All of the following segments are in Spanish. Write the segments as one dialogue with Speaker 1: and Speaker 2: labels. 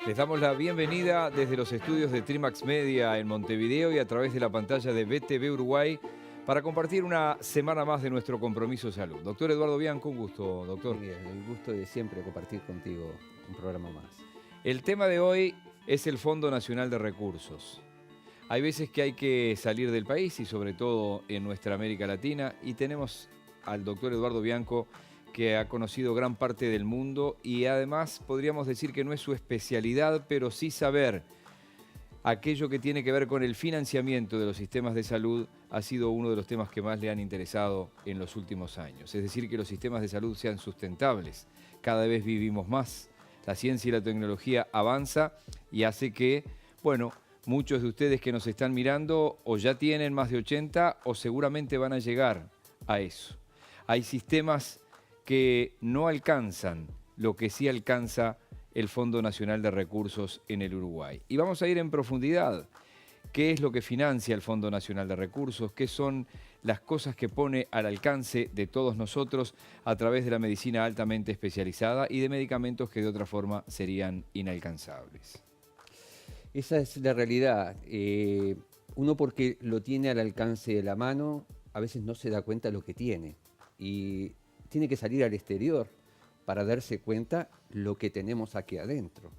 Speaker 1: Les damos la bienvenida desde los estudios de Trimax Media en Montevideo y a través de la pantalla de BTV Uruguay para compartir una semana más de nuestro compromiso salud. Doctor Eduardo Bianco, un gusto, doctor.
Speaker 2: Miguel, el gusto de siempre compartir contigo un programa más.
Speaker 1: El tema de hoy es el Fondo Nacional de Recursos. Hay veces que hay que salir del país y sobre todo en nuestra América Latina y tenemos al doctor Eduardo Bianco que ha conocido gran parte del mundo y además podríamos decir que no es su especialidad, pero sí saber aquello que tiene que ver con el financiamiento de los sistemas de salud ha sido uno de los temas que más le han interesado en los últimos años. Es decir, que los sistemas de salud sean sustentables. Cada vez vivimos más. La ciencia y la tecnología avanza y hace que, bueno, muchos de ustedes que nos están mirando o ya tienen más de 80 o seguramente van a llegar a eso. Hay sistemas que no alcanzan lo que sí alcanza el Fondo Nacional de Recursos en el Uruguay. Y vamos a ir en profundidad. ¿Qué es lo que financia el Fondo Nacional de Recursos? ¿Qué son las cosas que pone al alcance de todos nosotros a través de la medicina altamente especializada y de medicamentos que de otra forma serían inalcanzables?
Speaker 2: Esa es la realidad. Uno porque lo tiene al alcance de la mano, a veces no se da cuenta de lo que tiene. Y tiene que salir al exterior para darse cuenta lo que tenemos aquí adentro.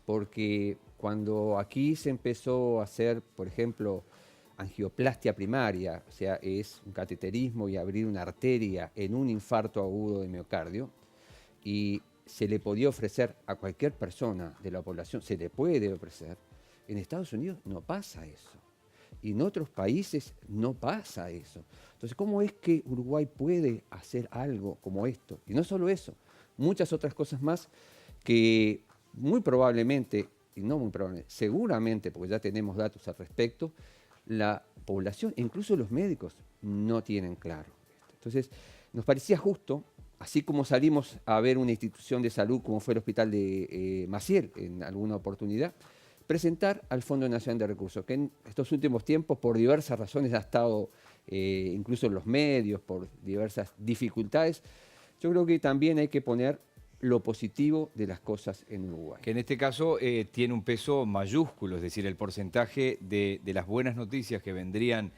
Speaker 2: Porque cuando aquí se empezó a hacer, por ejemplo, angioplastia primaria, o sea, es un cateterismo y abrir una arteria en un infarto agudo de miocardio, y se le podía ofrecer a cualquier persona de la población, se le puede ofrecer, en Estados Unidos no pasa eso. Y en otros países no pasa eso. Entonces, ¿cómo es que Uruguay puede hacer algo como esto? Y no solo eso, muchas otras cosas más que muy probablemente, y no muy probablemente, seguramente, porque ya tenemos datos al respecto, la población, incluso los médicos, no tienen claro. Entonces, nos parecía justo, así como salimos a ver una institución de salud como fue el Hospital de Maciel en alguna oportunidad, presentar al Fondo Nacional de Recursos, que en estos últimos tiempos, por diversas razones, ha estado incluso en los medios, por diversas dificultades. Yo creo que también hay que poner lo positivo de las cosas en Uruguay.
Speaker 1: Que en este caso tiene un peso mayúsculo, es decir, el porcentaje de las buenas noticias que vendrían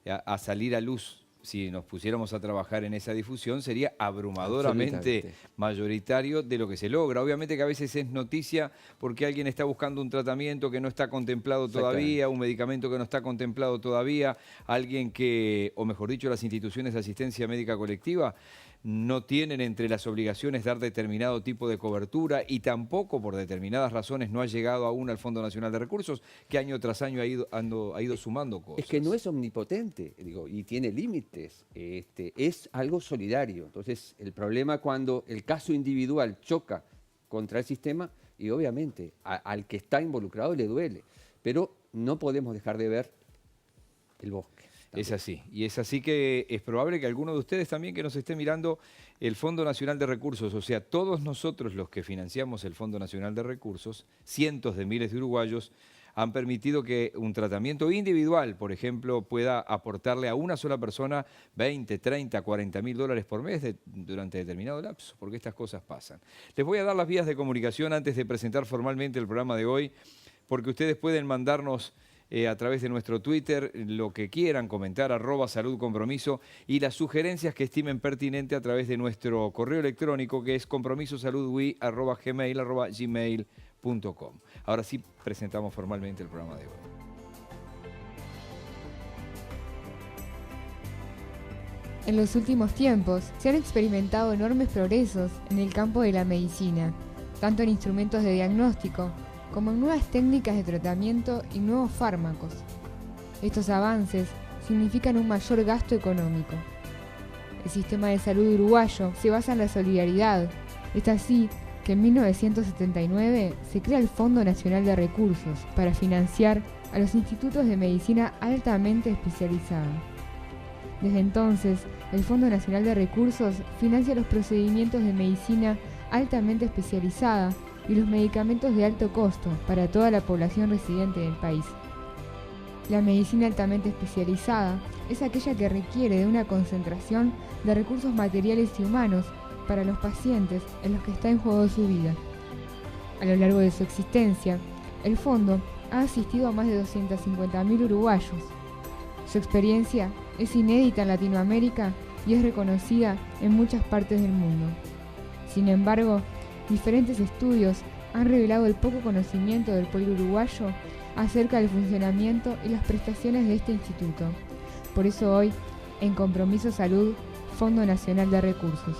Speaker 1: a salir a luz si nos pusiéramos a trabajar en esa difusión, sería abrumadoramente mayoritario de lo que se logra. Obviamente que a veces es noticia porque alguien está buscando un tratamiento que no está contemplado todavía, un medicamento que no está contemplado todavía, alguien que, o mejor dicho, las instituciones de asistencia médica colectiva no tienen entre las obligaciones dar determinado tipo de cobertura y tampoco por determinadas razones no ha llegado aún al Fondo Nacional de Recursos, que año tras año ha ido sumando cosas.
Speaker 2: Es que no es omnipotente, digo, y tiene límites, es algo solidario. Entonces, el problema cuando el caso individual choca contra el sistema, y obviamente al que está involucrado le duele, pero no podemos dejar de ver el bosque.
Speaker 1: Es así, y es así que es probable que alguno de ustedes también que nos esté mirando el Fondo Nacional de Recursos, o sea, todos nosotros los que financiamos el Fondo Nacional de Recursos, cientos de miles de uruguayos, han permitido que un tratamiento individual, por ejemplo, pueda aportarle a una sola persona 20, 30, 40 mil dólares por mes durante determinado lapso, porque estas cosas pasan. Les voy a dar las vías de comunicación antes de presentar formalmente el programa de hoy, porque ustedes pueden mandarnos a través de nuestro Twitter lo que quieran, comentar, @saludcompromiso y las sugerencias que estimen pertinente a través de nuestro correo electrónico que es compromisosaludwi@gmail.com. Ahora sí presentamos formalmente el programa de hoy.
Speaker 3: En los últimos tiempos se han experimentado enormes progresos en el campo de la medicina, tanto en instrumentos de diagnóstico como en nuevas técnicas de tratamiento y nuevos fármacos. Estos avances significan un mayor gasto económico. El sistema de salud uruguayo se basa en la solidaridad. Es así que en 1979 se crea el Fondo Nacional de Recursos para financiar a los institutos de medicina altamente especializada. Desde entonces, el Fondo Nacional de Recursos financia los procedimientos de medicina altamente especializada y los medicamentos de alto costo para toda la población residente del país. La medicina altamente especializada es aquella que requiere de una concentración de recursos materiales y humanos para los pacientes en los que está en juego su vida. A lo largo de su existencia, el fondo ha asistido a más de 250.000 uruguayos. Su experiencia es inédita en Latinoamérica y es reconocida en muchas partes del mundo. Sin embargo, diferentes estudios han revelado el poco conocimiento del pueblo uruguayo acerca del funcionamiento y las prestaciones de este instituto. Por eso hoy, en Compromiso Salud, Fondo Nacional de Recursos.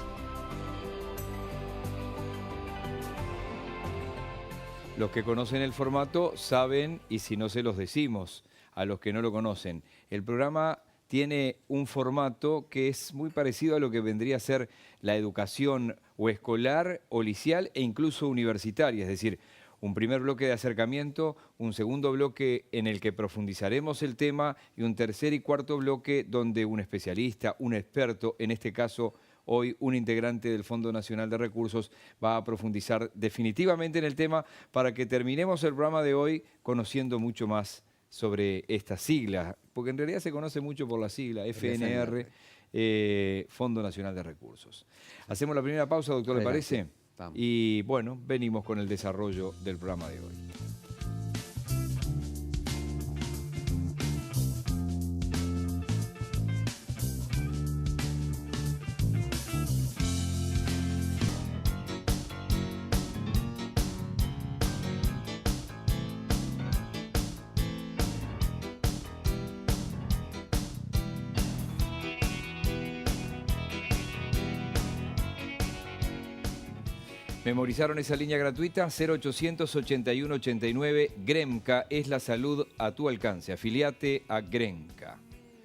Speaker 1: Los que conocen el formato saben, y si no se los decimos a los que no lo conocen, el programa tiene un formato que es muy parecido a lo que vendría a ser la educación o escolar o liceal e incluso universitaria, es decir, un primer bloque de acercamiento, un segundo bloque en el que profundizaremos el tema y un tercer y cuarto bloque donde un especialista, un experto, en este caso hoy un integrante del Fondo Nacional de Recursos, va a profundizar definitivamente en el tema para que terminemos el programa de hoy conociendo mucho más sobre esta sigla, porque en realidad se conoce mucho por la sigla FNR, Fondo Nacional de Recursos. Hacemos la primera pausa, doctor, ¿le parece?
Speaker 2: Vamos.
Speaker 1: Y bueno, venimos con el desarrollo del programa de hoy. Memorizaron esa línea gratuita, 0800 81 89. Gremca es la salud a tu alcance. Afiliate a Gremca.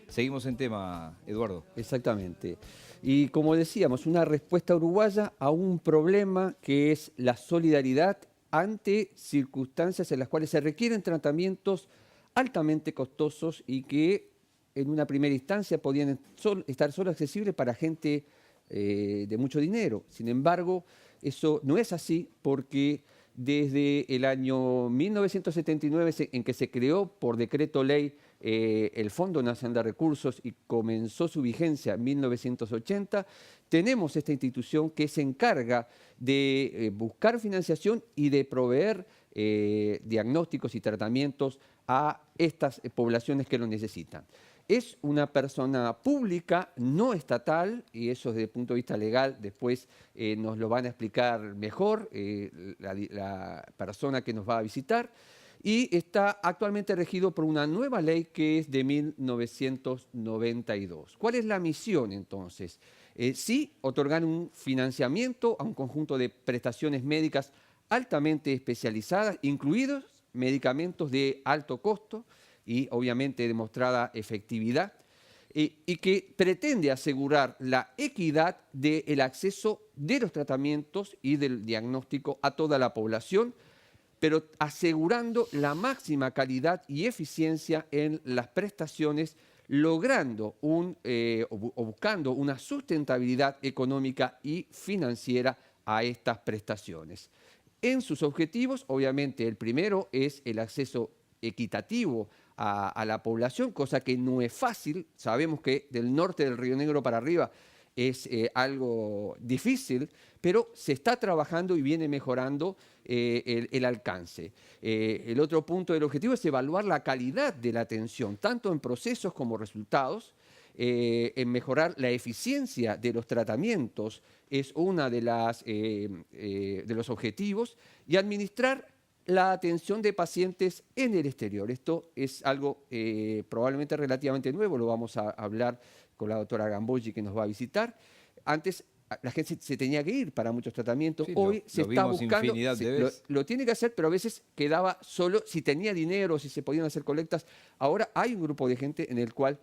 Speaker 1: Seguimos en tema, Eduardo.
Speaker 2: Exactamente. Y como decíamos, una respuesta uruguaya a un problema que es la solidaridad ante circunstancias en las cuales se requieren tratamientos altamente costosos y que en una primera instancia podían estar solo accesibles para gente de mucho dinero. Sin embargo, eso no es así porque desde el año 1979, en que se creó por decreto ley el Fondo Nacional de Recursos y comenzó su vigencia en 1980, tenemos esta institución que se encarga de buscar financiación y de proveer diagnósticos y tratamientos a estas poblaciones que lo necesitan. Es una persona pública, no estatal, y eso desde el punto de vista legal después nos lo van a explicar mejor la persona que nos va a visitar, y está actualmente regido por una nueva ley que es de 1992. ¿Cuál es la misión entonces? Sí, otorgar un financiamiento a un conjunto de prestaciones médicas altamente especializadas, incluidos medicamentos de alto costo, y obviamente demostrada efectividad, y que pretende asegurar la equidad del acceso de los tratamientos y del diagnóstico a toda la población, pero asegurando la máxima calidad y eficiencia en las prestaciones, logrando o buscando una sustentabilidad económica y financiera a estas prestaciones. En sus objetivos, obviamente, el primero es el acceso equitativo a la población, cosa que no es fácil. Sabemos que del norte del Río Negro para arriba es algo difícil, pero se está trabajando y viene mejorando el alcance. El otro punto del objetivo es evaluar la calidad de la atención, tanto en procesos como resultados. En mejorar la eficiencia de los tratamientos es una de los objetivos, y administrar la atención de pacientes en el exterior. Esto es algo probablemente relativamente nuevo, lo vamos a hablar con la doctora Gambogi, que nos va a visitar. Antes la gente se tenía que ir para muchos tratamientos, sí, hoy se está buscando, lo tiene que hacer, pero a veces quedaba solo si tenía dinero, si se podían hacer colectas. Ahora hay un grupo de gente en el cual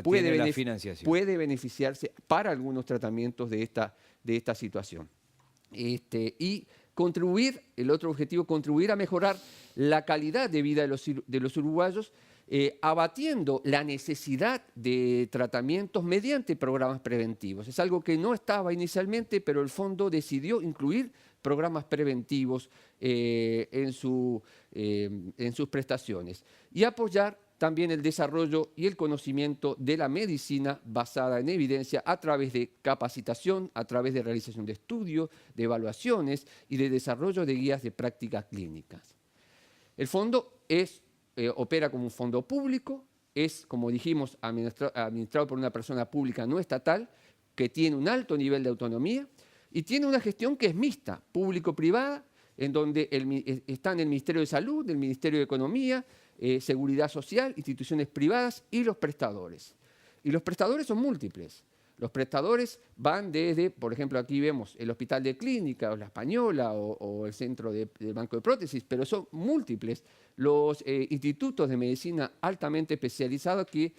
Speaker 2: puede beneficiarse para algunos tratamientos de esta situación. Y contribuir, el otro objetivo, contribuir a mejorar la calidad de vida de los uruguayos, abatiendo la necesidad de tratamientos mediante programas preventivos. Es algo que no estaba inicialmente, pero el fondo decidió incluir programas preventivos en sus prestaciones, y apoyar también el desarrollo y el conocimiento de la medicina basada en evidencia a través de capacitación, a través de realización de estudios, de evaluaciones y de desarrollo de guías de prácticas clínicas. El fondo opera como un fondo público, es, como dijimos, administrado por una persona pública no estatal que tiene un alto nivel de autonomía y tiene una gestión que es mixta, público-privada, en donde están el Ministerio de Salud, el Ministerio de Economía, Seguridad Social, instituciones privadas y los prestadores. Y los prestadores son múltiples. Los prestadores van desde, por ejemplo, aquí vemos el Hospital de Clínica, o la Española, o el Centro del Banco de Prótesis, pero son múltiples los institutos de medicina altamente especializados que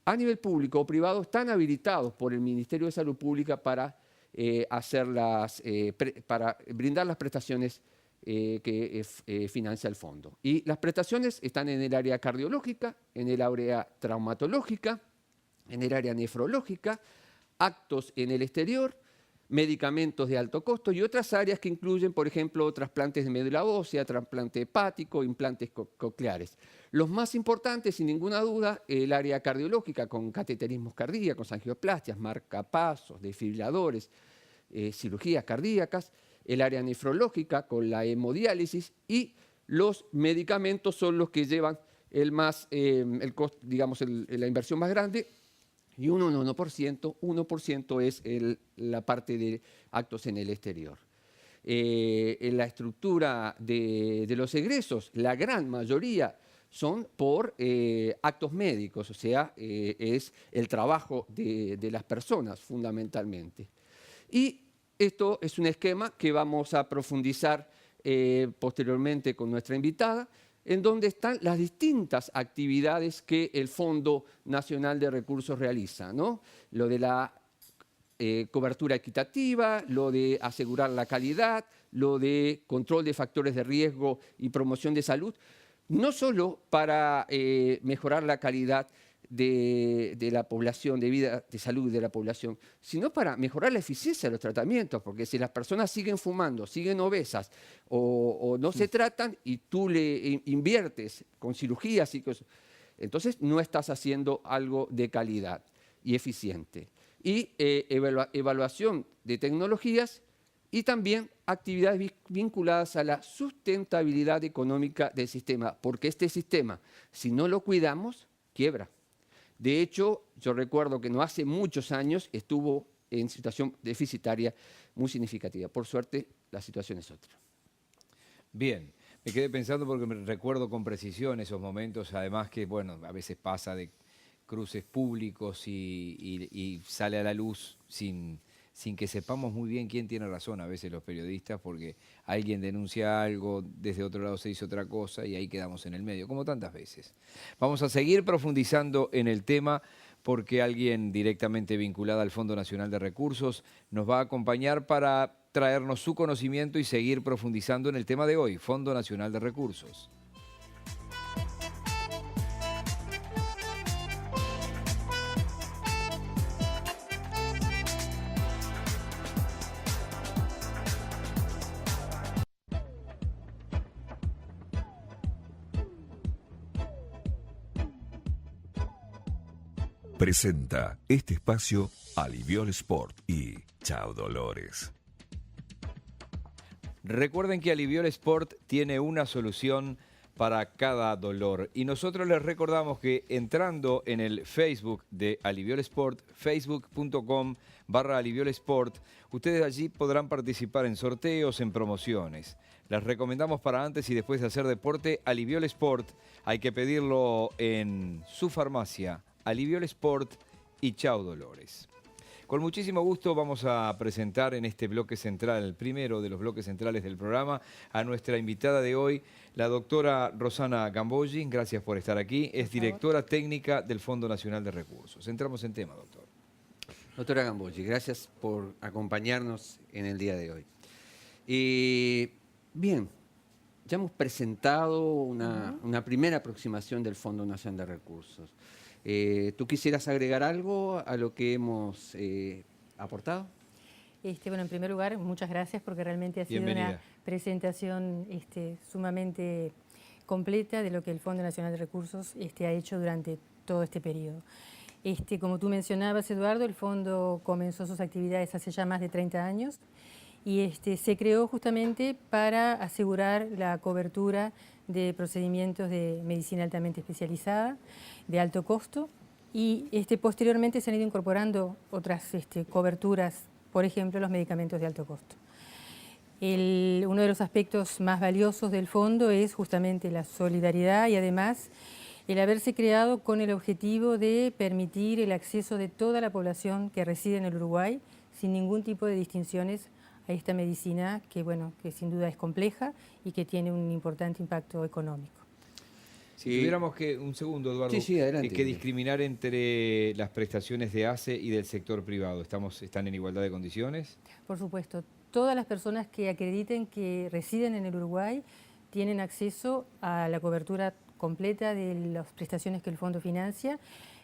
Speaker 2: a nivel público o privado están habilitados por el Ministerio de Salud Pública para, para brindar las prestaciones que financia el fondo. Y las prestaciones están en el área cardiológica, en el área traumatológica, en el área nefrológica, actos en el exterior, medicamentos de alto costo y otras áreas que incluyen, por ejemplo, trasplantes de médula ósea, trasplante hepático, implantes cocleares. Los más importantes, sin ninguna duda, el área cardiológica con cateterismos cardíacos, angioplastias, marcapasos, desfibriladores, cirugías cardíacas, el área nefrológica con la hemodiálisis y los medicamentos son los que llevan la inversión más grande. Y un 1% es la parte de actos en el exterior. En la estructura de los egresos, la gran mayoría son por actos médicos, o sea, es el trabajo de las personas fundamentalmente. Y esto es un esquema que vamos a profundizar posteriormente con nuestra invitada, en donde están las distintas actividades que el Fondo Nacional de Recursos realiza, ¿no? Lo de la cobertura equitativa, lo de asegurar la calidad, lo de control de factores de riesgo y promoción de salud, no solo para mejorar la calidad de la población, de vida, de salud de la población, sino para mejorar la eficiencia de los tratamientos, porque si las personas siguen fumando, siguen obesas o no se tratan y tú le inviertes con cirugías y cosas, entonces no estás haciendo algo de calidad y eficiente. Y evaluación de tecnologías y también actividades vinculadas a la sustentabilidad económica del sistema, porque este sistema, si no lo cuidamos, quiebra. De hecho, yo recuerdo que no hace muchos años estuvo en situación deficitaria muy significativa. Por suerte, la situación es otra.
Speaker 1: Bien, me quedé pensando porque me recuerdo con precisión esos momentos, además que, bueno, a veces pasa de cruces públicos y sale a la luz sin que sepamos muy bien quién tiene razón a veces los periodistas, porque alguien denuncia algo, desde otro lado se dice otra cosa y ahí quedamos en el medio, como tantas veces. Vamos a seguir profundizando en el tema porque alguien directamente vinculado al Fondo Nacional de Recursos nos va a acompañar para traernos su conocimiento y seguir profundizando en el tema de hoy, Fondo Nacional de Recursos.
Speaker 4: Presenta este espacio Aliviol Sport y Chao Dolores.
Speaker 1: Recuerden que Aliviol Sport tiene una solución para cada dolor y nosotros les recordamos que entrando en el Facebook de Aliviol Sport, facebook.com/Aliviol Sport, ustedes allí podrán participar en sorteos, en promociones. Les recomendamos para antes y después de hacer deporte Aliviol Sport. Hay que pedirlo en su farmacia, Aliviol Sport y Chao Dolores. Con muchísimo gusto vamos a presentar en este bloque central, el primero de los bloques centrales del programa, a nuestra invitada de hoy, la doctora Rosana Gambogi. Gracias por estar aquí. Es directora técnica del Fondo Nacional de Recursos. Entramos en tema, doctor.
Speaker 2: Doctora Gambogi, gracias por acompañarnos en el día de hoy. Bien, ya hemos presentado una primera aproximación del Fondo Nacional de Recursos. ¿Tú quisieras agregar algo a lo que hemos aportado?
Speaker 5: Bueno, en primer lugar, muchas gracias porque realmente ha sido una presentación sumamente completa de lo que el Fondo Nacional de Recursos ha hecho durante todo este periodo. Como tú mencionabas, Eduardo, el fondo comenzó sus actividades hace ya más de 30 años y se creó justamente para asegurar la cobertura de procedimientos de medicina altamente especializada, de alto costo, y posteriormente se han ido incorporando otras coberturas, por ejemplo, los medicamentos de alto costo. Uno de los aspectos más valiosos del fondo es justamente la solidaridad y además el haberse creado con el objetivo de permitir el acceso de toda la población que reside en el Uruguay sin ningún tipo de distinciones a esta medicina que, bueno, que sin duda es compleja y que tiene un importante impacto económico.
Speaker 1: Si tuviéramos que, un segundo, Eduardo,
Speaker 2: adelante.
Speaker 1: que discriminar entre las prestaciones de ACE y del sector privado, ¿están en igualdad de condiciones?
Speaker 5: Por supuesto, todas las personas que acrediten que residen en el Uruguay tienen acceso a la cobertura completa de las prestaciones que el fondo financia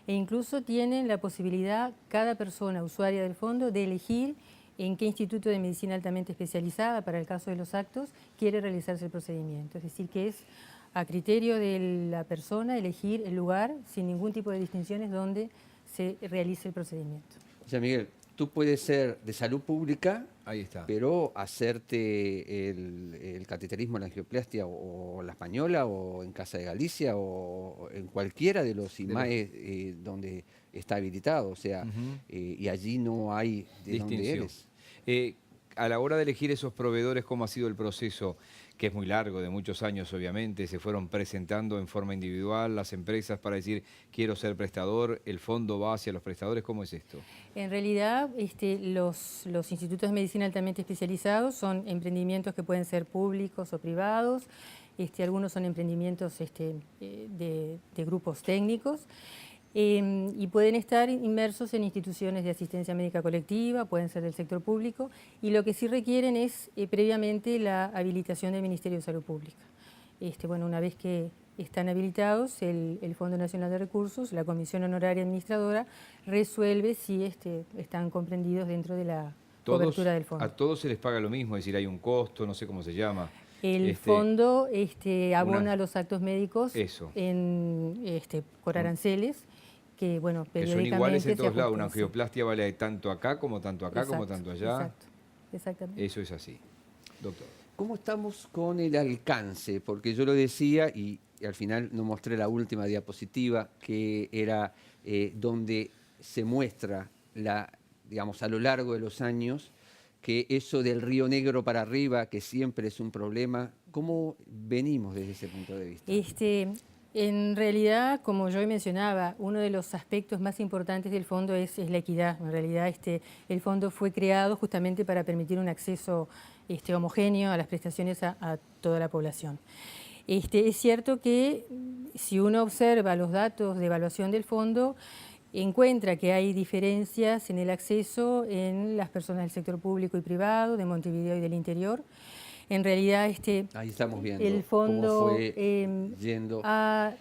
Speaker 5: e incluso tienen la posibilidad, cada persona usuaria del fondo, de elegir en qué instituto de medicina altamente especializada, para el caso de los actos, quiere realizarse el procedimiento. Es decir, que es a criterio de la persona elegir el lugar sin ningún tipo de distinciones donde se realice el procedimiento.
Speaker 2: O sea, Miguel, tú puedes ser de salud pública,
Speaker 1: Ahí está.
Speaker 2: pero hacerte el cateterismo, la angioplastia o la española o en Casa de Galicia o en cualquiera de los IMAE donde está habilitado. O sea, y allí no hay de dónde eres.
Speaker 1: A la hora de elegir esos proveedores, ¿cómo ha sido el proceso? Que es muy largo, de muchos años obviamente, se fueron presentando en forma individual las empresas para decir quiero ser prestador, el fondo va hacia los prestadores, ¿cómo es esto?
Speaker 5: En realidad los institutos de medicina altamente especializados son emprendimientos que pueden ser públicos o privados, algunos son emprendimientos de grupos técnicos. Y pueden estar inmersos en instituciones de asistencia médica colectiva, pueden ser del sector público, y lo que sí requieren es previamente la habilitación del Ministerio de Salud Pública. Bueno, una vez que están habilitados, el Fondo Nacional de Recursos, la Comisión Honoraria Administradora, resuelve si están comprendidos dentro de la cobertura del fondo.
Speaker 1: A todos se les paga lo mismo, es decir, hay un costo, no sé cómo se llama.
Speaker 5: El fondo abona los actos médicos por aranceles, que bueno, periódicamente
Speaker 1: son iguales en todos lados, una
Speaker 5: ajustan,
Speaker 1: angioplastia vale tanto acá como tanto acá, como tanto allá.
Speaker 5: Exacto, exactamente.
Speaker 1: Eso es así, doctor.
Speaker 2: ¿Cómo estamos con el alcance? Porque yo lo decía y al final no mostré la última diapositiva, que era donde se muestra, digamos, a lo largo de los años, que eso del Río Negro para arriba, que siempre es un problema, ¿cómo venimos desde ese punto de vista?
Speaker 5: En realidad, como yo mencionaba, uno de los aspectos más importantes del fondo es la equidad. En realidad, el fondo fue creado justamente para permitir un acceso homogéneo a las prestaciones a toda la población. Es cierto que si uno observa los datos de evaluación del fondo, encuentra que hay diferencias en el acceso en las personas del sector público y privado, de Montevideo y del interior. En realidad,
Speaker 2: ahí estamos viendo
Speaker 5: el fondo
Speaker 2: cómo fue yendo.
Speaker 5: Ha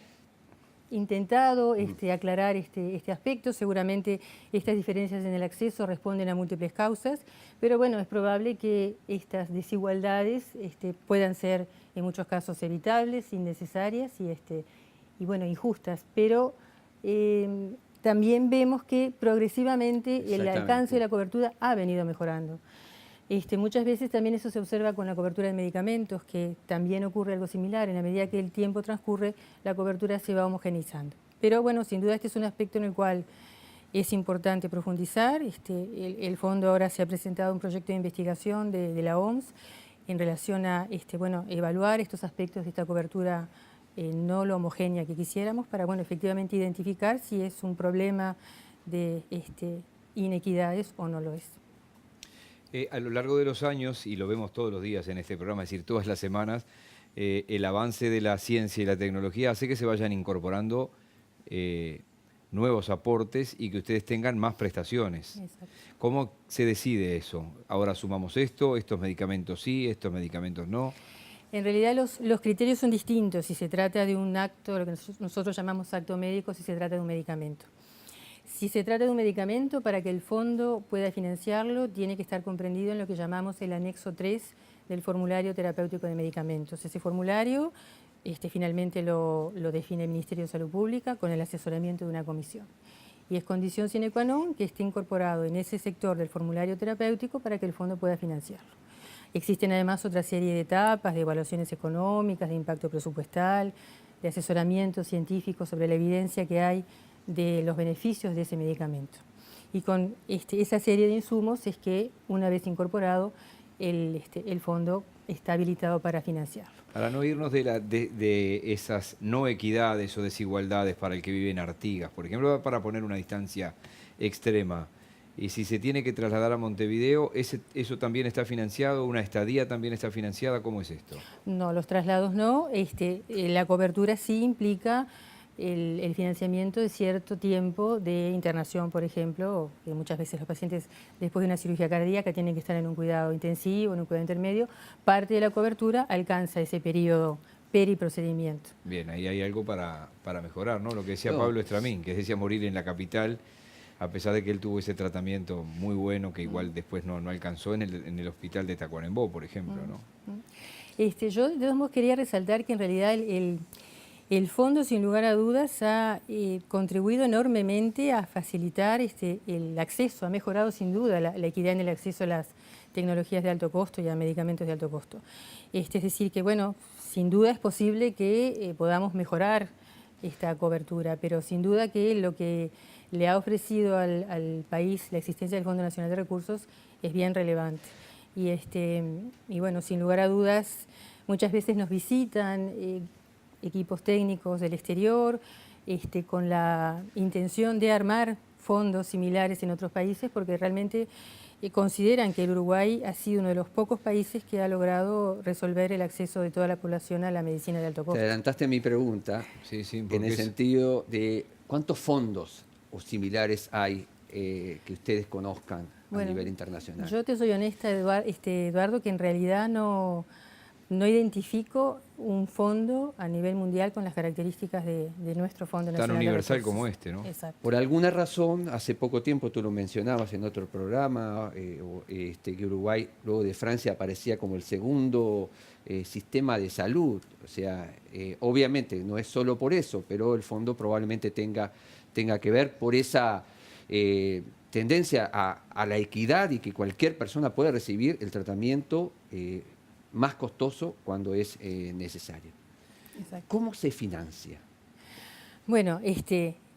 Speaker 5: intentado aclarar este aspecto. Seguramente estas diferencias en el acceso responden a múltiples causas, pero bueno, es probable que estas desigualdades puedan ser en muchos casos evitables, innecesarias y bueno, injustas, pero también vemos que progresivamente el alcance de la cobertura ha venido mejorando. Muchas veces también eso se observa con la cobertura de medicamentos, que también ocurre algo similar. En la medida que el tiempo transcurre, la cobertura se va homogeneizando. Pero bueno, sin duda este es un aspecto en el cual es importante profundizar. El fondo ahora se ha presentado un proyecto de investigación de la OMS en relación a evaluar estos aspectos de esta cobertura no lo homogénea que quisiéramos, para efectivamente identificar si es un problema de inequidades o no lo es.
Speaker 1: A lo largo de los años, y lo vemos todos los días en este programa, es decir, todas las semanas, el avance de la ciencia y la tecnología hace que se vayan incorporando nuevos aportes y que ustedes tengan más prestaciones.
Speaker 5: Exacto.
Speaker 1: ¿Cómo se decide eso? Ahora sumamos esto, estos medicamentos sí, estos medicamentos no.
Speaker 5: En realidad los criterios son distintos si se trata de un acto, lo que nosotros llamamos acto médico, si se trata de un medicamento. Si se trata de un medicamento, para que el fondo pueda financiarlo, tiene que estar comprendido en lo que llamamos el anexo 3 del formulario terapéutico de medicamentos. Ese formulario finalmente lo define el Ministerio de Salud Pública con el asesoramiento de una comisión. Y es condición sine qua non que esté incorporado en ese sector del formulario terapéutico para que el fondo pueda financiarlo. Existen además otra serie de etapas, de evaluaciones económicas, de impacto presupuestal, de asesoramiento científico sobre la evidencia que hay de los beneficios de ese medicamento. Y con esa serie de insumos es que, una vez incorporado, el fondo está habilitado para financiarlo.
Speaker 1: Para no irnos de esas no equidades o desigualdades para el que vive en Artigas, por ejemplo, para poner una distancia extrema, y si se tiene que trasladar a Montevideo, ¿eso también está financiado? ¿Una estadía también está financiada? ¿Cómo es esto?
Speaker 5: No, los traslados no. La cobertura sí implica el financiamiento de cierto tiempo de internación, por ejemplo, que muchas veces los pacientes después de una cirugía cardíaca tienen que estar en un cuidado intensivo, en un cuidado intermedio. Parte de la cobertura alcanza ese periodo periprocedimiento.
Speaker 1: Bien, ahí hay algo para mejorar, ¿no? Lo que decía Pablo Estramín, que decía morir en la capital, a pesar de que él tuvo ese tratamiento muy bueno que igual después no alcanzó en el hospital de Tacuarembó, por ejemplo, ¿no?
Speaker 5: Yo de todos modos quería resaltar que en realidad el fondo, sin lugar a dudas, ha contribuido enormemente a facilitar el acceso, ha mejorado sin duda la equidad en el acceso a las tecnologías de alto costo y a medicamentos de alto costo. Es decir que, bueno, sin duda es posible que podamos mejorar esta cobertura, pero sin duda que lo que le ha ofrecido al país la existencia del Fondo Nacional de Recursos es bien relevante. Y bueno, sin lugar a dudas, muchas veces nos visitan equipos técnicos del exterior con la intención de armar fondos similares en otros países, porque realmente consideran que el Uruguay ha sido uno de los pocos países que ha logrado resolver el acceso de toda la población a la medicina de alto costo.
Speaker 2: Te adelantaste mi pregunta,
Speaker 1: Sí,
Speaker 2: en el sentido de cuántos fondos o similares hay que ustedes conozcan a nivel internacional.
Speaker 5: Yo te soy honesta, Eduardo, que en realidad no identifico un fondo a nivel mundial con las características de nuestro Fondo Nacional.
Speaker 1: Tan universal
Speaker 5: de Recursos.
Speaker 1: como este, ¿no?
Speaker 5: Exacto.
Speaker 2: Por alguna razón, hace poco tiempo tú lo mencionabas en otro programa, que Uruguay, luego de Francia, aparecía como el segundo sistema de salud. O sea, obviamente no es solo por eso, pero el fondo probablemente tenga que ver por esa tendencia a la equidad y que cualquier persona pueda recibir el tratamiento más costoso cuando es necesario.
Speaker 5: Exacto.
Speaker 2: ¿Cómo se financia?
Speaker 5: Bueno,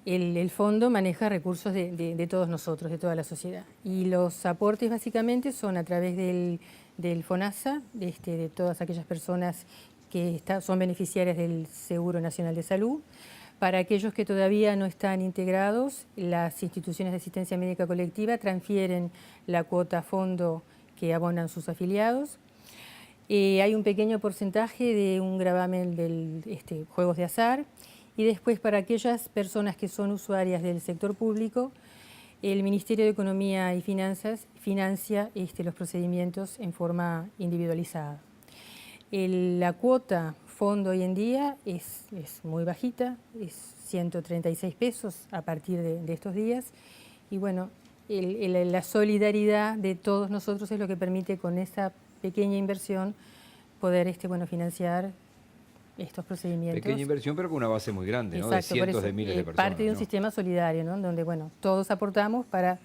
Speaker 5: el fondo maneja recursos de todos nosotros, de toda la sociedad. Y los aportes básicamente son a través del FONASA, de todas aquellas personas que son beneficiarias del Seguro Nacional de Salud. Para aquellos que todavía no están integrados, las instituciones de asistencia médica colectiva transfieren la cuota a fondo que abonan sus afiliados. Hay un pequeño porcentaje de un gravamen del juegos de azar, y después para aquellas personas que son usuarias del sector público, el Ministerio de Economía y Finanzas financia los procedimientos en forma individualizada. La cuota fondo hoy en día es muy bajita, es 136 pesos a partir de estos días, y bueno, la solidaridad de todos nosotros es lo que permite con esa pequeña inversión poder financiar estos procedimientos.
Speaker 1: Pequeña inversión, pero con una base muy grande, ¿no?
Speaker 5: Exacto,
Speaker 1: De cientos
Speaker 5: por eso,
Speaker 1: de miles de personas.
Speaker 5: Parte de un sistema solidario, ¿no? Donde todos aportamos para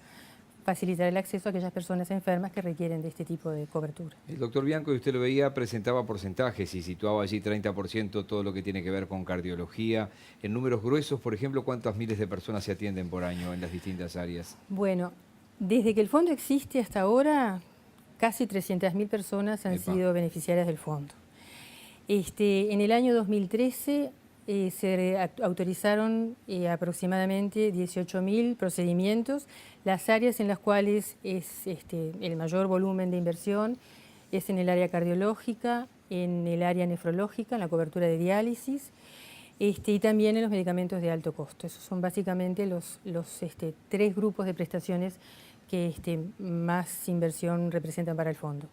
Speaker 5: facilitar el acceso a aquellas personas enfermas que requieren de este tipo de cobertura.
Speaker 1: El doctor Bianco, y usted lo veía, presentaba porcentajes y situaba allí 30% todo lo que tiene que ver con cardiología. En números gruesos, por ejemplo, ¿cuántas miles de personas se atienden por año en las distintas áreas?
Speaker 5: Bueno, desde que el fondo existe hasta ahora, casi 300.000 personas han sido beneficiarias del fondo. En el año 2013 se autorizaron aproximadamente 18.000 procedimientos. Las áreas en las cuales es el mayor volumen de inversión es en el área cardiológica, en el área nefrológica, en la cobertura de diálisis, y también en los medicamentos de alto costo. Esos son básicamente los tres grupos de prestaciones que más inversión representan para el fondo.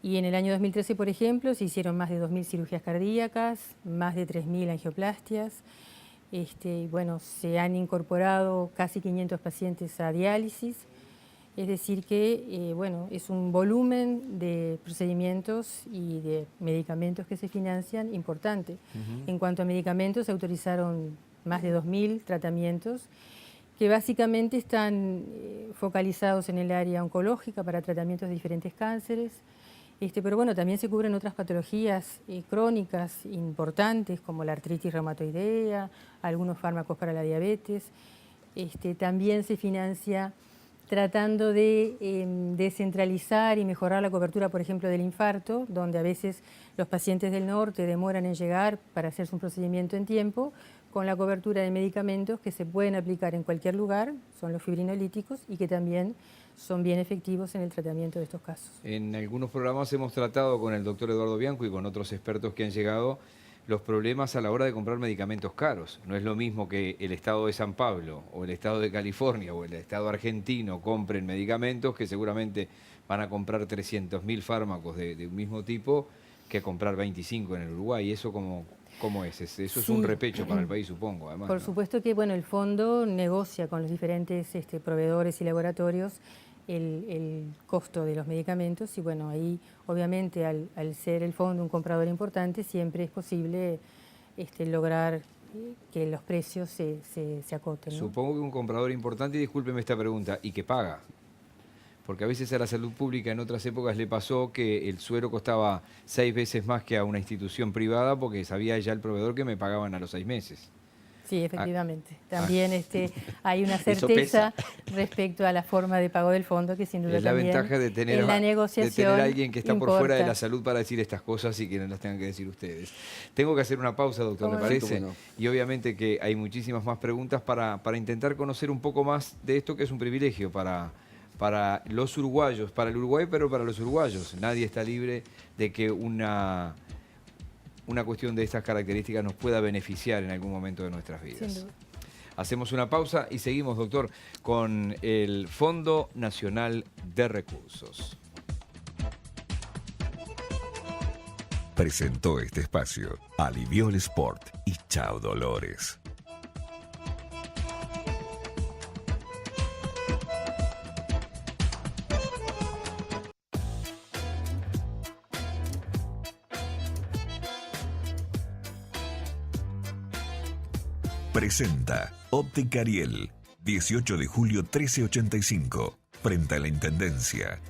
Speaker 5: Y en el año 2013, por ejemplo, se hicieron más de 2.000 cirugías cardíacas, más de 3.000 angioplastias. Se han incorporado casi 500 pacientes a diálisis. Es decir que, bueno, es un volumen de procedimientos y de medicamentos que se financian importante. En cuanto a medicamentos, se autorizaron más de 2.000 tratamientos que básicamente están focalizados en el área oncológica para tratamientos de diferentes cánceres, pero bueno, también se cubren otras patologías crónicas importantes como la artritis reumatoidea, algunos fármacos para la diabetes. También se financia tratando de descentralizar y mejorar la cobertura, por ejemplo, del infarto, donde a veces los pacientes del norte demoran en llegar para hacerse un procedimiento en tiempo, con la cobertura de medicamentos que se pueden aplicar en cualquier lugar, son los fibrinolíticos, y que también son bien efectivos en el tratamiento de estos casos.
Speaker 1: En algunos programas hemos tratado con el doctor Eduardo Bianco y con otros expertos que han llegado los problemas a la hora de comprar medicamentos caros. No es lo mismo que el estado de San Pablo o el estado de California o el estado argentino compren medicamentos que seguramente van a comprar 300.000 fármacos de un mismo tipo que comprar 25 en el Uruguay. ¿Eso cómo es? Eso es un repecho para el país, supongo. Además,
Speaker 5: por supuesto que bueno, el fondo negocia con los diferentes proveedores y laboratorios el costo de los medicamentos y bueno, ahí obviamente al ser el fondo un comprador importante siempre es posible lograr que los precios se acoten, ¿no?
Speaker 1: Supongo que un comprador importante, y discúlpeme esta pregunta, y que paga. Porque a veces a la salud pública en otras épocas le pasó que el suero costaba 6 veces más que a una institución privada porque sabía ya el proveedor que me pagaban a los 6 meses.
Speaker 5: Sí, efectivamente. También hay una certeza respecto a la forma de pago del fondo que sin duda
Speaker 1: es la
Speaker 5: también
Speaker 1: ventaja de tener,
Speaker 5: en la negociación
Speaker 1: a alguien que está
Speaker 5: importa.
Speaker 1: por fuera de la salud para decir estas cosas y que no las tengan que decir ustedes. Tengo que hacer una pausa, doctor, ¿le parece?
Speaker 2: No.
Speaker 1: Y obviamente que hay muchísimas más preguntas para intentar conocer un poco más de esto que es un privilegio para los uruguayos, para el Uruguay, pero para los uruguayos. Nadie está libre de que una cuestión de estas características nos pueda beneficiar en algún momento de nuestras vidas.
Speaker 5: Sin duda.
Speaker 1: Hacemos una pausa y seguimos, doctor, con el Fondo Nacional de Recursos.
Speaker 4: Presentó este espacio Aliviol Sport y Chao Dolores. Presenta Óptica Ariel, 18 de julio 1385, frente a la Intendencia.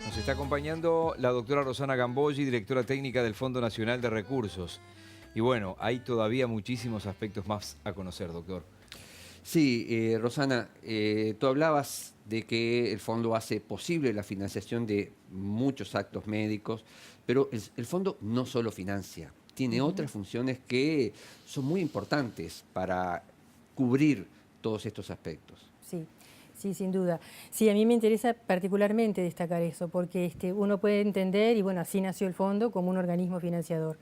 Speaker 1: Nos está acompañando la doctora Rosana Gambogi, directora técnica del Fondo Nacional de Recursos. Y bueno, hay todavía muchísimos aspectos más a conocer, doctor.
Speaker 2: Sí, Rosana, tú hablabas de que el fondo hace posible la financiación de muchos actos médicos, pero el fondo no solo financia, tiene otras funciones que son muy importantes para cubrir todos estos aspectos.
Speaker 5: Sí, sin duda. Sí, a mí me interesa particularmente destacar eso, porque uno puede entender, y bueno, así nació el fondo, como un organismo financiador.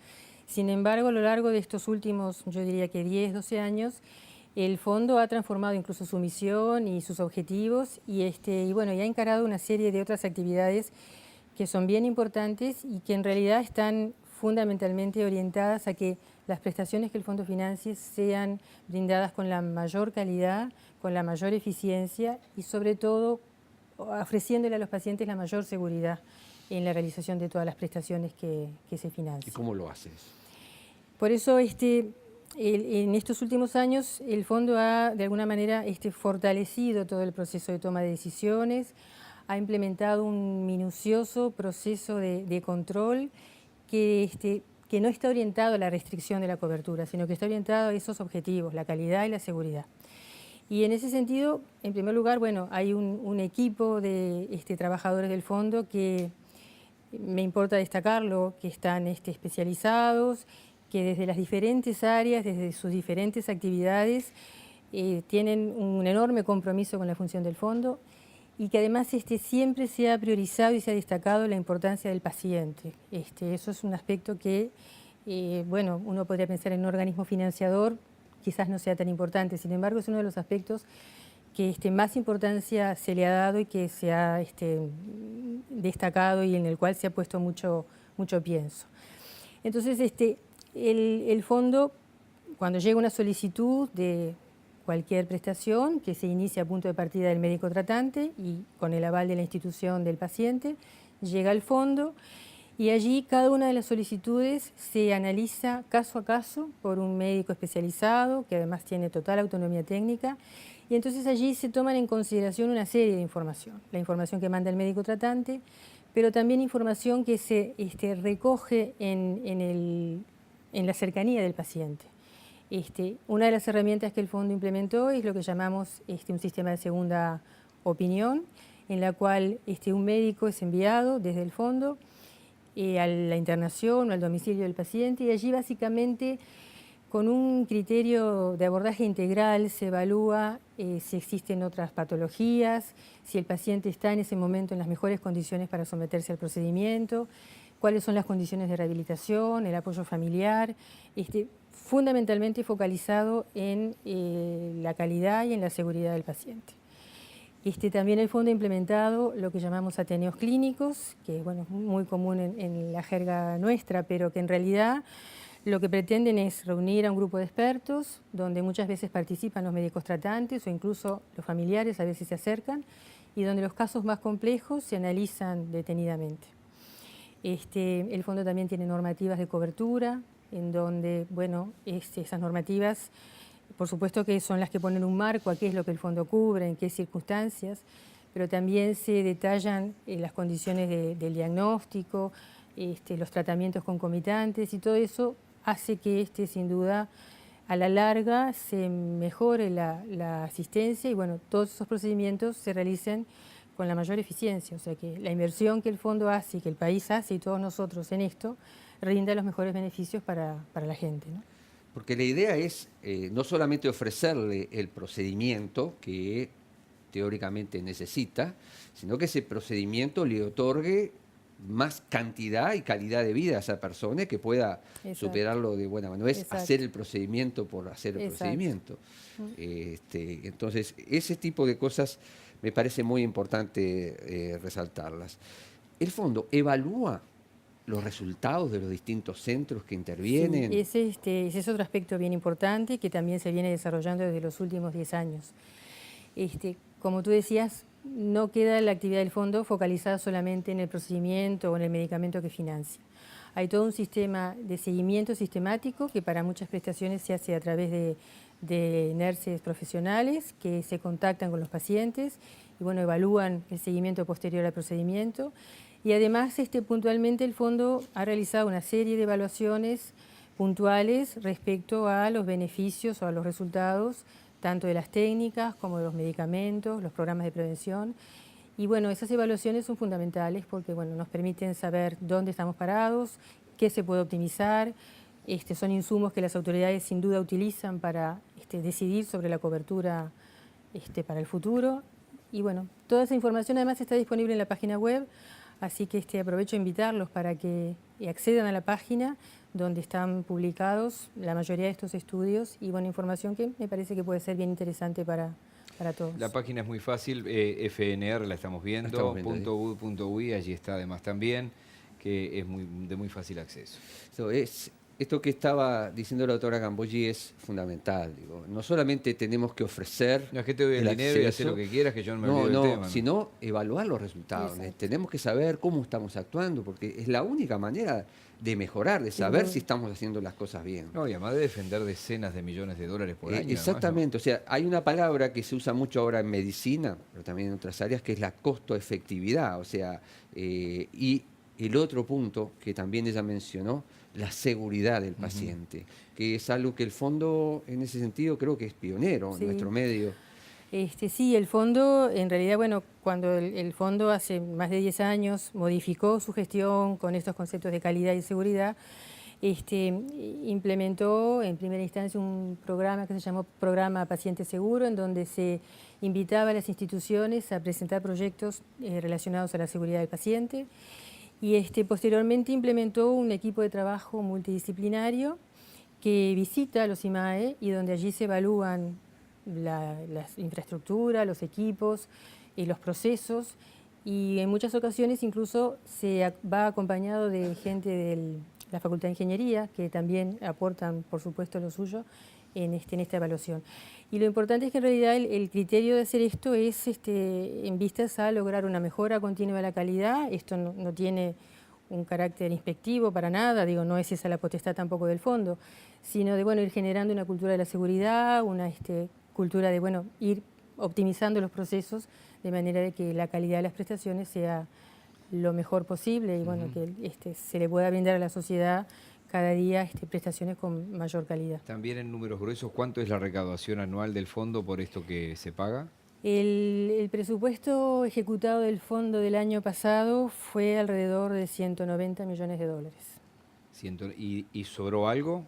Speaker 5: Sin embargo, a lo largo de estos últimos, yo diría que 10, 12 años, el fondo ha transformado incluso su misión y sus objetivos y bueno, y ha encarado una serie de otras actividades que son bien importantes y que en realidad están fundamentalmente orientadas a que las prestaciones que el fondo financie sean brindadas con la mayor calidad, con la mayor eficiencia y sobre todo ofreciéndole a los pacientes la mayor seguridad en la realización de todas las prestaciones que se financian.
Speaker 2: ¿Y cómo lo haces?
Speaker 5: Por eso en estos últimos años el fondo ha de alguna manera fortalecido todo el proceso de toma de decisiones, ha implementado un minucioso proceso de control que no está orientado a la restricción de la cobertura, sino que está orientado a esos objetivos, la calidad y la seguridad. Y en ese sentido, en primer lugar, bueno, hay un equipo de trabajadores del fondo que me importa destacarlo, que están especializados, que desde las diferentes áreas, desde sus diferentes actividades, tienen un enorme compromiso con la función del fondo y que además siempre se ha priorizado y se ha destacado la importancia del paciente. Eso es un aspecto que, bueno, uno podría pensar en un organismo financiador, quizás no sea tan importante, sin embargo es uno de los aspectos que más importancia se le ha dado y que se ha destacado y en el cual se ha puesto mucho pienso. Entonces, el fondo, cuando llega una solicitud de cualquier prestación que se inicia a punto de partida del médico tratante y con el aval de la institución del paciente, llega al fondo y allí cada una de las solicitudes se analiza caso a caso por un médico especializado que además tiene total autonomía técnica y entonces allí se toman en consideración una serie de información, la información que manda el médico tratante, pero también información que se recoge en la cercanía del paciente. Una de las herramientas que el fondo implementó es lo que llamamos un sistema de segunda opinión, en la cual un médico es enviado desde el fondo a la internación o al domicilio del paciente y allí básicamente con un criterio de abordaje integral se evalúa si existen otras patologías, si el paciente está en ese momento en las mejores condiciones para someterse al procedimiento, cuáles son las condiciones de rehabilitación, el apoyo familiar, fundamentalmente focalizado en la calidad y en la seguridad del paciente. También el fondo ha implementado lo que llamamos ateneos clínicos, que bueno, es muy común en la jerga nuestra, pero que en realidad lo que pretenden es reunir a un grupo de expertos, donde muchas veces participan los médicos tratantes o incluso los familiares a veces se acercan, y donde los casos más complejos se analizan detenidamente. El fondo también tiene normativas de cobertura, en donde, bueno, esas normativas, por supuesto que son las que ponen un marco a qué es lo que el fondo cubre, en qué circunstancias, pero también se detallan las condiciones del diagnóstico, los tratamientos concomitantes y todo eso hace que sin duda a la larga se mejore la asistencia y bueno, todos esos procedimientos se realicen con la mayor eficiencia, o sea que la inversión que el fondo hace y que el país hace y todos nosotros en esto rinda los mejores beneficios para la gente, ¿no?
Speaker 2: Porque la idea es no solamente ofrecerle el procedimiento que teóricamente necesita, sino que ese procedimiento le otorgue más cantidad y calidad de vida a esa persona que pueda superarlo de buena manera. No es hacer el procedimiento por hacer el procedimiento. Entonces, ese tipo de cosas me parece muy importante resaltarlas. El fondo evalúa los resultados de los distintos centros que intervienen.
Speaker 5: Sí, ese es otro aspecto bien importante que también se viene desarrollando desde los últimos 10 años. Como tú decías, no queda la actividad del fondo focalizada solamente en el procedimiento o en el medicamento que financia. Hay todo un sistema de seguimiento sistemático que para muchas prestaciones se hace a través de nurses profesionales que se contactan con los pacientes y bueno, evalúan el seguimiento posterior al procedimiento. Y además, puntualmente el fondo ha realizado una serie de evaluaciones puntuales respecto a los beneficios o a los resultados tanto de las técnicas como de los medicamentos, los programas de prevención. Y bueno, esas evaluaciones son fundamentales porque bueno, nos permiten saber dónde estamos parados, qué se puede optimizar. Son insumos que las autoridades sin duda utilizan para decidir sobre la cobertura para el futuro. Y bueno, toda esa información además está disponible en la página web, así que aprovecho a invitarlos para que accedan a la página donde están publicados la mayoría de estos estudios y bueno, información que me parece que puede ser bien interesante para todos.
Speaker 1: La página es muy fácil, FNR la estamos viendo, .ud.ui, allí está además también, que es de muy fácil acceso.
Speaker 2: Esto que estaba diciendo la doctora Gambogi es fundamental. Digo, no solamente tenemos que ofrecer...
Speaker 1: No es que te doy el dinero y hacer lo que quieras, que yo no me olvido del tema.
Speaker 2: Sino evaluar los resultados. Tenemos que saber cómo estamos actuando, porque es la única manera de mejorar, de saber si estamos haciendo las cosas bien.
Speaker 1: No, y además de defender decenas de millones de dólares por año.
Speaker 2: Exactamente,
Speaker 1: además, ¿no?
Speaker 2: O sea, hay una palabra que se usa mucho ahora en medicina, pero también en otras áreas, que es la costo-efectividad. O sea, y el otro punto que también ella mencionó, la seguridad del paciente, que es algo que el fondo, en ese sentido, creo que es pionero en nuestro medio.
Speaker 5: Sí, el fondo, en realidad, bueno, cuando el fondo hace más de 10 años modificó su gestión con estos conceptos de calidad y seguridad, implementó en primera instancia un programa que se llamó Programa Paciente Seguro, en donde se invitaba a las instituciones a presentar proyectos relacionados a la seguridad del paciente. Y posteriormente implementó un equipo de trabajo multidisciplinario que visita los IMAE y donde allí se evalúan la infraestructura, los equipos, los procesos y en muchas ocasiones incluso se va acompañado de gente la Facultad de Ingeniería, que también aportan, por supuesto, lo suyo en esta evaluación. Y lo importante es que en realidad el criterio de hacer esto es en vistas a lograr una mejora continua de la calidad. Esto no tiene un carácter inspectivo para nada, digo, no es esa la potestad tampoco del fondo, sino de ir generando una cultura de la seguridad, una cultura de ir optimizando los procesos de manera de que la calidad de las prestaciones sea lo mejor posible y que se le pueda brindar a la sociedad cada día prestaciones con mayor calidad.
Speaker 1: También en números gruesos, ¿cuánto es la recaudación anual del fondo por esto que se paga?
Speaker 5: El presupuesto ejecutado del fondo del año pasado fue alrededor de 190 millones de dólares.
Speaker 1: ¿Y sobró algo?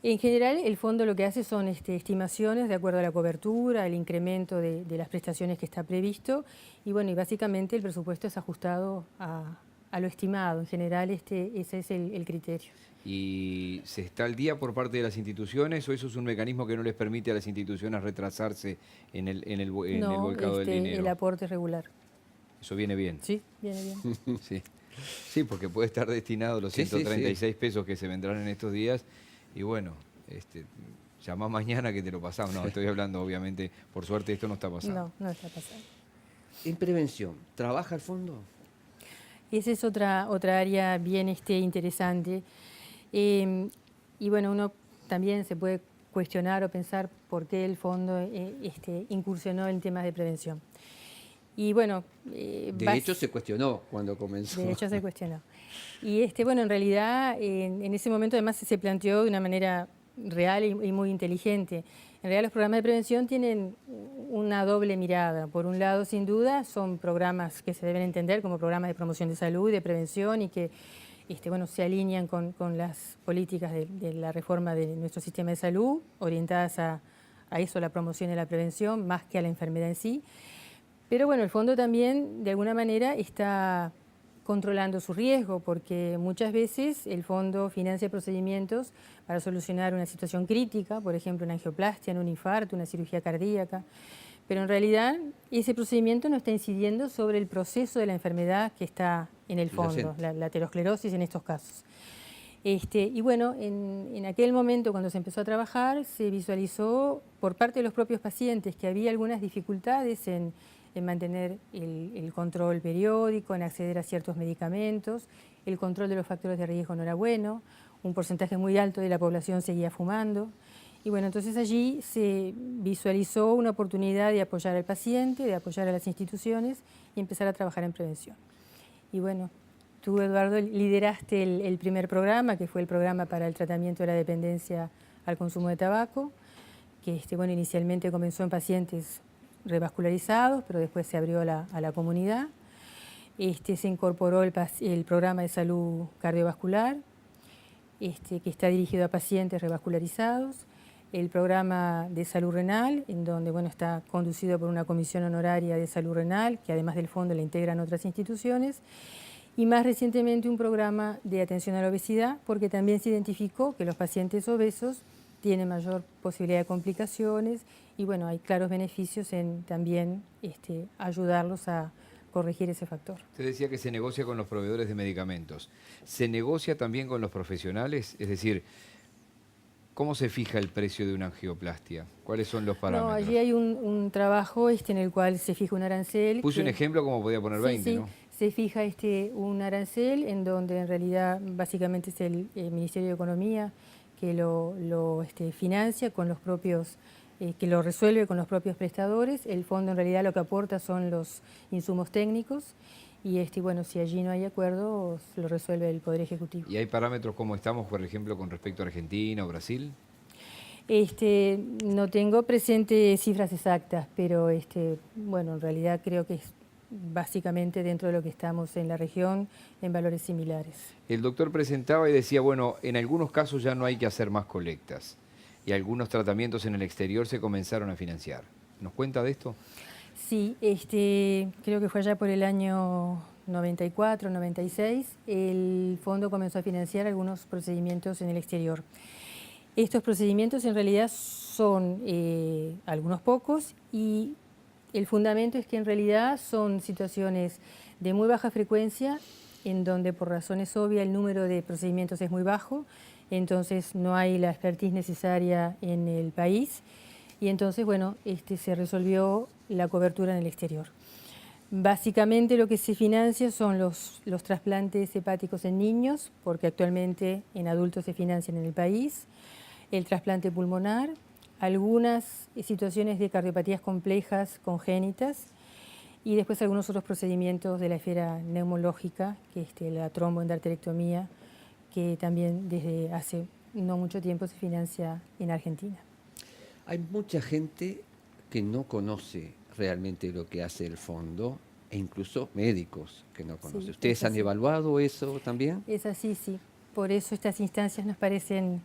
Speaker 5: En general, el fondo lo que hace son estimaciones de acuerdo a la cobertura, el incremento de las prestaciones que está previsto y básicamente el presupuesto es ajustado a lo estimado. En general, ese es el criterio.
Speaker 1: ¿Y se está al día por parte de las instituciones o eso es un mecanismo que no les permite a las instituciones retrasarse en el volcado del dinero?
Speaker 5: El aporte es regular.
Speaker 1: ¿Eso viene bien?
Speaker 5: Sí, viene bien.
Speaker 1: Sí, porque puede estar destinado los
Speaker 2: Sí,
Speaker 1: 136 pesos que se vendrán en estos días y llamá mañana que te lo pasamos. No, estoy hablando, obviamente, por suerte esto no está pasando.
Speaker 5: No está pasando.
Speaker 2: En prevención, ¿trabaja el fondo?
Speaker 5: Esa es otra área bien interesante. Uno también se puede cuestionar o pensar por qué el fondo incursionó en temas de prevención. Y
Speaker 2: de hecho se cuestionó cuando comenzó.
Speaker 5: De hecho se cuestionó. Y en realidad en ese momento además se planteó de una manera real y muy inteligente. En realidad los programas de prevención tienen una doble mirada. Por un lado, sin duda, son programas que se deben entender como programas de promoción de salud, de prevención y que se alinean con las políticas de la reforma de nuestro sistema de salud, orientadas a eso, la promoción y la prevención, más que a la enfermedad en sí. Pero el fondo también, de alguna manera, está controlando su riesgo, porque muchas veces el fondo financia procedimientos para solucionar una situación crítica, por ejemplo, una angioplastia, un infarto, una cirugía cardíaca, pero en realidad ese procedimiento no está incidiendo sobre el proceso de la enfermedad que está en el fondo, la aterosclerosis en estos casos. En aquel momento cuando se empezó a trabajar se visualizó por parte de los propios pacientes que había algunas dificultades en mantener el control periódico, en acceder a ciertos medicamentos, el control de los factores de riesgo no era bueno, un porcentaje muy alto de la población seguía fumando. Y entonces allí se visualizó una oportunidad de apoyar al paciente, de apoyar a las instituciones y empezar a trabajar en prevención. Y tú, Eduardo, lideraste el primer programa, que fue el programa para el tratamiento de la dependencia al consumo de tabaco, que inicialmente comenzó en pacientes revascularizados, pero después se abrió a la comunidad. Se incorporó el programa de salud cardiovascular, que está dirigido a pacientes revascularizados, el programa de salud renal, en donde está conducido por una comisión honoraria de salud renal, que además del fondo la integran otras instituciones, y más recientemente un programa de atención a la obesidad, porque también se identificó que los pacientes obesos tienen mayor posibilidad de complicaciones y hay claros beneficios en también ayudarlos a corregir ese factor.
Speaker 1: Usted decía que se negocia con los proveedores de medicamentos. ¿Se negocia también con los profesionales? Es decir, ¿cómo se fija el precio de una angioplastia? ¿Cuáles son los parámetros?
Speaker 5: No, allí hay un trabajo en el cual se fija un arancel.
Speaker 1: Puse un ejemplo como podía poner 20, ¿no?
Speaker 5: Se fija un arancel en donde en realidad básicamente es el Ministerio de Economía que lo financia con los propios, que lo resuelve con los propios prestadores. El fondo en realidad lo que aporta son los insumos técnicos y si allí no hay acuerdo, lo resuelve el Poder Ejecutivo.
Speaker 1: ¿Y hay parámetros como estamos, por ejemplo, con respecto a Argentina o Brasil?
Speaker 5: No tengo presente cifras exactas, pero en realidad creo que es básicamente dentro de lo que estamos en la región en valores similares.
Speaker 1: El doctor presentaba y decía, en algunos casos ya no hay que hacer más colectas y algunos tratamientos en el exterior se comenzaron a financiar. ¿Nos cuenta de esto?
Speaker 5: Sí, creo que fue allá por el año 94, 96, el fondo comenzó a financiar algunos procedimientos en el exterior. Estos procedimientos en realidad son algunos pocos y el fundamento es que en realidad son situaciones de muy baja frecuencia en donde por razones obvias el número de procedimientos es muy bajo, entonces no hay la expertise necesaria en el país y entonces, bueno, se resolvió la cobertura en el exterior. Básicamente lo que se financia son los trasplantes hepáticos en niños, porque actualmente en adultos se financian en el país, el trasplante pulmonar, algunas situaciones de cardiopatías complejas congénitas y después algunos otros procedimientos de la esfera neumológica, que es la tromboendarterectomía, que también desde hace no mucho tiempo se financia en Argentina.
Speaker 2: Hay mucha gente que no conoce realmente lo que hace el fondo e incluso médicos que no conocen.
Speaker 5: Sí,
Speaker 2: ¿Ustedes han evaluado eso también?
Speaker 5: Es así, sí. Por eso estas instancias nos parecen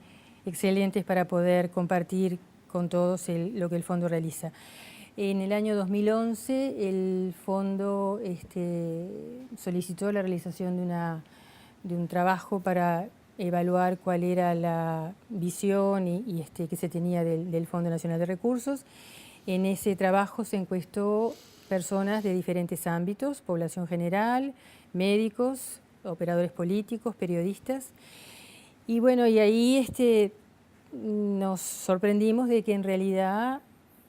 Speaker 5: excelentes para poder compartir con todos lo que el fondo realiza. En el año 2011 el fondo solicitó la realización de un trabajo para evaluar cuál era la visión que se tenía del Fondo Nacional de Recursos. En ese trabajo se encuestó personas de diferentes ámbitos, población general, médicos, operadores políticos, periodistas. Y bueno, y ahí nos sorprendimos de que en realidad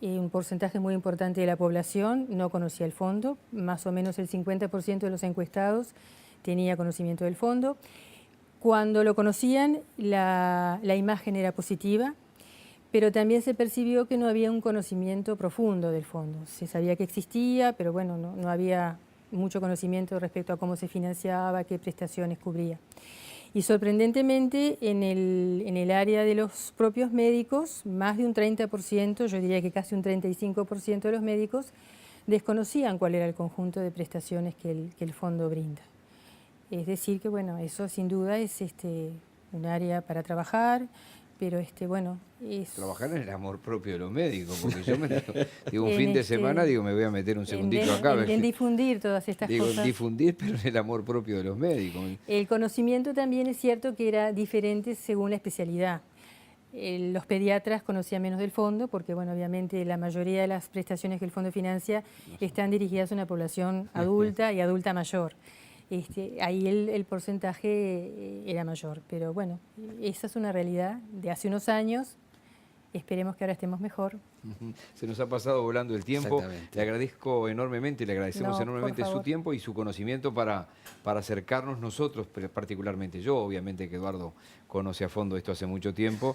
Speaker 5: un porcentaje muy importante de la población no conocía el fondo, más o menos el 50% de los encuestados tenía conocimiento del fondo. Cuando lo conocían, la imagen era positiva, pero también se percibió que no había un conocimiento profundo del fondo. Se sabía que existía, pero bueno, no había mucho conocimiento respecto a cómo se financiaba, qué prestaciones cubría. Y sorprendentemente, en el área de los propios médicos, más de un 30%, yo diría que casi un 35% de los médicos, desconocían cuál era el conjunto de prestaciones que el fondo brinda. Es decir que, bueno, eso sin duda es un área para trabajar, pero bueno, es...
Speaker 1: Trabajar en el amor propio de los médicos, porque yo digo un fin de semana, me voy a meter un segundito acá.
Speaker 5: En difundir todas estas cosas.
Speaker 1: Digo, difundir, pero en el amor propio de los médicos.
Speaker 5: El conocimiento también es cierto que era diferente según la especialidad. Los pediatras conocían menos del fondo, porque bueno, obviamente la mayoría de las prestaciones que el fondo financia están dirigidas a una población adulta y adulta mayor. Ahí el porcentaje era mayor, pero bueno, esa es una realidad de hace unos años. Esperemos que ahora estemos mejor.
Speaker 1: Se nos ha pasado volando el tiempo.
Speaker 2: Exactamente.
Speaker 1: Le agradezco enormemente, le agradecemos enormemente su
Speaker 5: favor.
Speaker 1: tiempo y su conocimiento para acercarnos nosotros, particularmente yo, obviamente que Eduardo conoce a fondo esto hace mucho tiempo.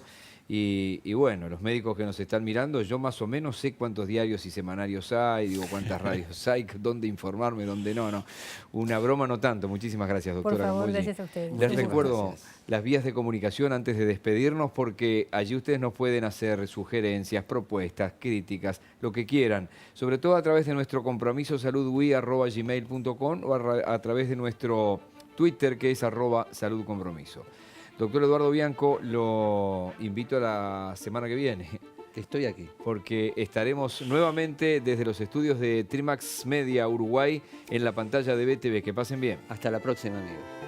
Speaker 1: Y bueno, los médicos que nos están mirando, yo más o menos sé cuántos diarios y semanarios hay, digo cuántas radios hay, dónde informarme, dónde no. Una broma no tanto. Muchísimas gracias, doctora.
Speaker 5: Por favor,
Speaker 1: Camoggi.
Speaker 5: gracias a ustedes.
Speaker 1: Les
Speaker 2: Muchísimas
Speaker 1: recuerdo
Speaker 2: gracias.
Speaker 1: las vías de comunicación antes de despedirnos, porque allí ustedes nos pueden hacer sugerencias, propuestas, críticas, lo que quieran, sobre todo a través de nuestro compromiso saludwi@gmail.com o a través de nuestro Twitter, que es @saludcompromiso. Doctor Eduardo Bianco, lo invito a la semana que viene,
Speaker 2: Estoy aquí.
Speaker 1: porque estaremos nuevamente desde los estudios de Trimax Media Uruguay en la pantalla de BTV. Que pasen bien.
Speaker 2: Hasta la próxima, amigos.